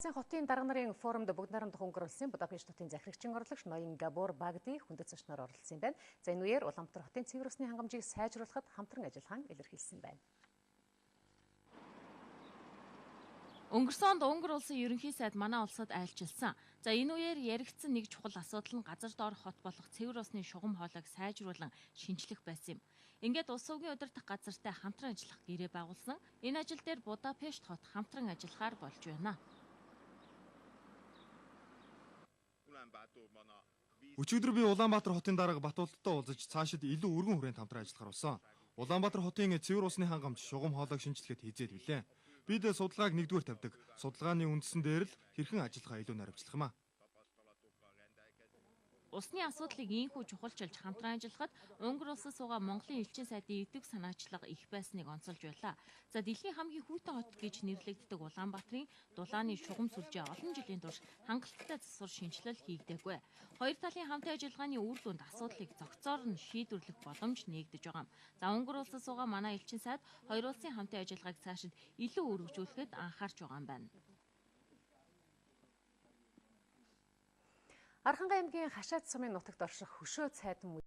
улсын хотын дарга нарын форумд бүгд найрамдах өнгөрүүлсэн Будапешт хотын захирагчийн орлогч ноён Габор Багди хүндэт зочноор оролцсон байна. За энэ үеэр Улаанбаатар хотын цэвэр усны хангамжийг сайжруулахад хамтран ажиллахаа илэрхийлсэн байна. Өнгөрсөн онд Унгар улсын ерөнхий сайд манай улсад айлчилсан. За энэ үеэр яригдсан нэг чухал асуудал нь газар доор хот болох цэвэр усны шугам хоолойг сайжруулан шинжлэх байсан юм. Ингээд ус сувгийн удирдах газартай хамтран ажиллах гэрээ байгуулсан. Энэ ажил дээр Будапешт хот хамтран ажиллахаар болж байна. Өчигдөр би Улаанбаатар хотын дарга Батуулдтай уулзаж цаашид илүү өргөн хүрээнд хамтран ажиллахаар болсон. Улаанбаатар хотын цэвэр усны хангамж шугам хоолойг шинжлэхэд хизээд билээ. Бид судалгааг нэгдүгээр тавьдаг. Судалгааны үндсэн дээр л хэрхэн ажиллахаа илүү наривчлах юм аа. Усны асуудлыг ийхүү чухалчилж хамтран ажиллахад Унгар улсад суугаа Монголын элчин сайдын идэв санаачлага их байсныг онцолж байлаа. За дэлхийн хамгийн хүйтэн хот гэж нэрлэгддэг Улаанбаатарын дулааны шугам сүлжээ олон жилийн турш хангалттай засвар шинжилэл хийгдээгүй. Хоёр талын хамтын ажиллагааны үр дүнд асуудлыг зохицоор нь шийдвэрлэх боломж нээгдэж байгаа юм. За Унгар улсад суугаа манай элчин сайд хоёр улсын хамтын ажиллагааг цаашид илүү өргөжүүлэхэд анхаарч байгаа юм байна. Архангай аймгийн Хашаад сумын нутагт орших хөшөө цайдан